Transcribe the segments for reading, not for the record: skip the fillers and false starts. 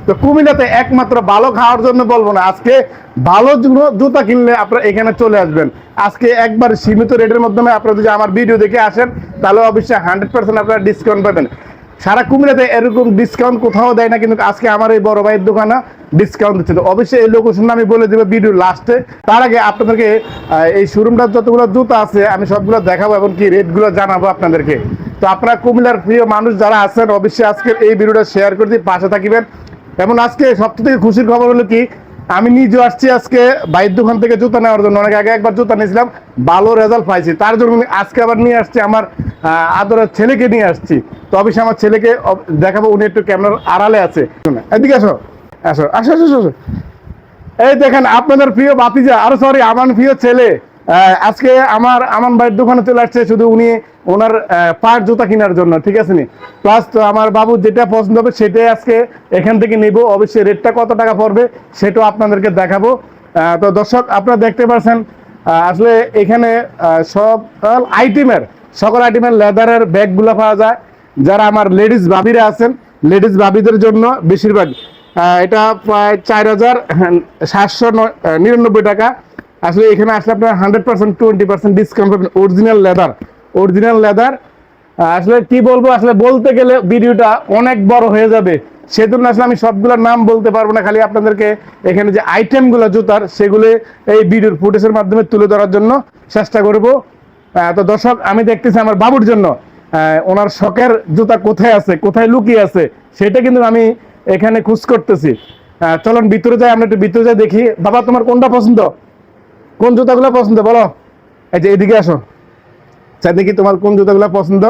তো কুমিল্লাতে একমাত্র ভালো খাওয়ার জন্য বলবো না, আজকে ভালো জুতা কিনলে আপনারা এখানে চলে আসবেন। আজকে একবার সীমিত রেটের মাধ্যমে আপনারা যদি আমার ভিডিও দেখে আসেন তাহলে অবশ্যই 100% আপনারা ডিসকাউন্ট পাবেন। সারা কুমিল্লাতে এরকম ডিসকাউন্ট কোথাও দেয় না, কিন্তু আজকে আমার এই বড় ভাইয়ের দোকানে ডিসকাউন্ট দিচ্ছে। তো অবশ্যই এই লোকেশনটা আমি বলে দেবো ভিডিও লাস্টে। তার আগে আপনাদেরকে এই শোরুমটার যতগুলো জুতা আছে আমি সবগুলো দেখাবো এবং কি রেটগুলো জানাবো আপনাদেরকে। তো আপনারা কুমিল্লার প্রিয় মানুষ যারা আছেন অবশ্যই আজকের এই ভিডিওটা শেয়ার করে দিয়ে পাশে থাকবেন। এবং আজকে সবথেকে খুশির খবর হলো কি, আমি নিজে আসছি আজকে বাইরের দোকান থেকে জুতা নেওয়ার জন্য। অনেক আগে একবার জুতা নিয়েছিলাম, ভালো রেজাল্ট পাইছি, তার জন্য আজকে আবার নিয়ে আসছি আমার আদরের ছেলেকে নিয়ে আসছি। তো অবশ্যই আমার ছেলেকে দেখাবো, উনি একটু ক্যামেরার আড়ালে আছে। এদিকে আসো, আসো আসো আসো আসো। এই দেখেন আপনাদের প্রিয় ভাতিজা, আরো সরি আমার প্রিয় ছেলে আজকে আমার আমান ভাইয়ের দোকানে চলে আসছে, শুধু উনি ওনার পায়ের জুতা কেনার জন্য, ঠিক আছে নি। প্লাস তো আমার বাবু যেটা পছন্দ হবে সেটাই আজকে এখান থেকে নিব। অবশ্যই রেটটা কত টাকা পড়বে সেটাও আপনাদেরকে দেখাবো। তো দর্শক আপনারা দেখতে পাচ্ছেন আসলে এখানে সকল আইটেমের লেদারের ব্যাগগুলো পাওয়া যায়। যারা আমার লেডিস ভাবিরা আছেন, লেডিস ভাবিদের জন্য বেশিরভাগ এটা প্রায় 4,799 টাকা। আসলে এখানে আসলে আপনার 100% 20% ডিসকাউন্ট পাবেন। অরিজিনাল লেদার আসলে কি বলবো, আসলে বলতে গেলে ভিডিওটা অনেক বড় হয়ে যাবে, সেজন্য আসলে আমি সবগুলোর নাম বলতে পারবো না। খালি আপনাদেরকে এখানে যে আইটেমগুলো জুতার সেগুলো এই ভিডিওর ফুটেজের মাধ্যমে তুলে ধরার জন্য চেষ্টা করব। তো দর্শক আমি দেখতেছি আমার বাবুর জন্য ওনার শখের জুতা কোথায় আছে, কোথায় লুকিয়ে আছে সেটা কিন্তু আমি এখানে খোঁজ করতেছি। চলুন ভিতরে যাই, আমরা একটু ভিতরে যাই দেখি। বাবা তোমার কোনটা পছন্দ, কোন জুতাগুলো পছন্দ বলো? এই যে এদিকে আসো, চাই দেখি তোমার কোন জুতাগুলো পছন্দ।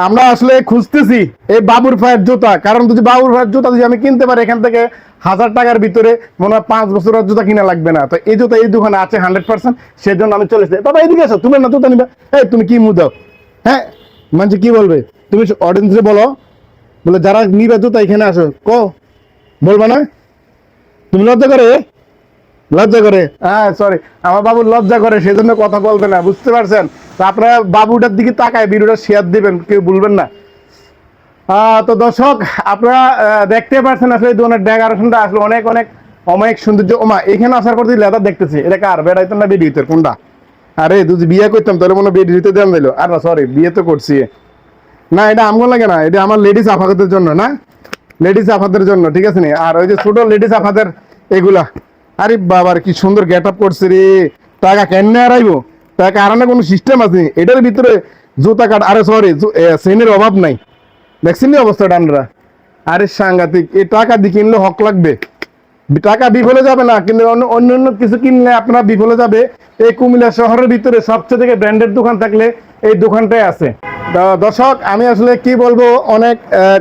আমরা আসলে খুঁজতেছি এই বাবুর পায়ের জুতা, কারণ যদি বাবুর পায়ের জুতা যদি আমি কিনতে পারি এখান থেকে 1000 টাকার ভিতরে মনে হয় 5 বছরের জুতা কিনা লাগবে না। তো এই জুতা এই দোকানে আছে 100%, সেই জন্য আমি চলে এসেছি। বাবা এদিকে আসো, তুমি না জুতা নিবে, এই তুমি কি মুখ দাও, হ্যাঁ মানে কি বলবে তুমি অডিয়েন্সে বলো, বলে যারা নিবে জুতা এখানে আসো, বলবা না? তুমি লজ্জা করে, হ্যাঁ সরি আমার বাবু লজ্জা করে, সেজন্য কথা বলবে না, বুঝতে পারছেন? তো আপনারা বাবুটার দিকে তাকায় ভিডিওটা শেয়ার দিবেন, কেউ ভুলবেন না। তো দর্শক আপনারা দেখতে পাচ্ছেন আসলে এই ধরনের ডেকোরেশনটা আসলে অনেক অনেক অনেক সৌন্দর্য। ওমা এখানে আসার পর লেদার দেখতেছি, এটা কার বেড়াইতো না বেডিতে কোনটা? আরে যদি বিয়ে করতাম তাহলে মনে বেডিতে দেন দিল। আর না সরি, বিয়ে তো করছি না, এটা আমগো লাগে না, এটা আমার লেডিস আফাদের জন্য না, লেডিস আফাদের জন্য, ঠিক আছে নি। আর ওই যে ছোট লেডিস আফাদের এগুলা, আরে বাবার কি সুন্দর গেট আপ করছে রে। টাকা কেন আড়াইবো, টাকা আড়ানো কোনো সিস্টেম আছে? এটার ভিতরে জুতা কাট, আরে সরি শ্রেণীর অভাব নাই, দেখছেন অবস্থাটা আমরা? আরে সাংঘাতিক, এই টাকা দিয়ে কিনলে হক লাগবে, টাকা বিফলে যাবে না, কিন্তু অন্য কিছু কিনলে আপনার বিফলে যাবে। এই কুমিল্লা শহরের ভিতরে সবচেয়ে থেকে ব্র্যান্ডেড দোকান থাকলে এই দোকানটাই আছে। দর্শক আমি আসলে কি বলবো, অনেক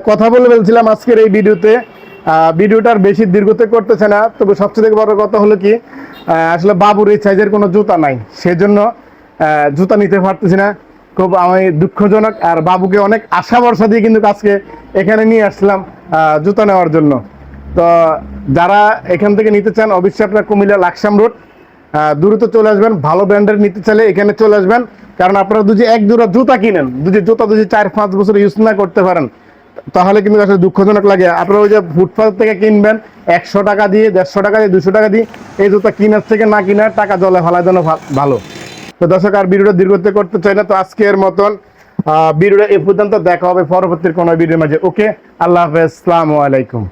কথা বলে ফেলছিলাম আজকের এই ভিডিওতে। ভিডিওটার বেশি দীর্ঘতে করতেছে না, তবে সবচেয়ে থেকে বড় কথা হলো কি, আসলে বাবুর এই সাইজের কোনো জুতা নাই, সেজন্য জুতা নিতে পারতেছি না, খুব আমি দুঃখজনক। আর বাবুকে অনেক আশা ভরসা দিয়ে কিন্তু আজকে এখানে নিয়ে আসলাম জুতা নেওয়ার জন্য। তো যারা এখান থেকে নিতে চান অবশ্যই আপনার কুমিল্লা লাকসাম রোড দ্রুত চলে আসবেন। ভালো ব্র্যান্ডের নিতে চাইলে এখানে চলে আসবেন, কারণ আপনারা যদি এক জোড়া জুতা কিনেন, যদি 4-5 বছর ইউজ না করতে পারেন তাহলে কিন্তু আসলে দুঃখজনক লাগে। আপনারা ওই যে ফুটপাথ থেকে কিনবেন 100 টাকা দিয়ে, 150 টাকা দিয়ে, 200 টাকা দিয়ে, এই জুতা কিনার থেকে না কিনার টাকা জলে ফেলার জন্য ভালো। তো দর্শক আর ভিডিওটা দীর্ঘতে করতে চাই না, তো আজকের মতন ভিডিওটা এ পর্যন্ত, দেখা হবে পরবর্তী কোনো ভিডিওর মাঝে। ওকে, আল্লাহ হাফেজ, আসসালামু আলাইকুম।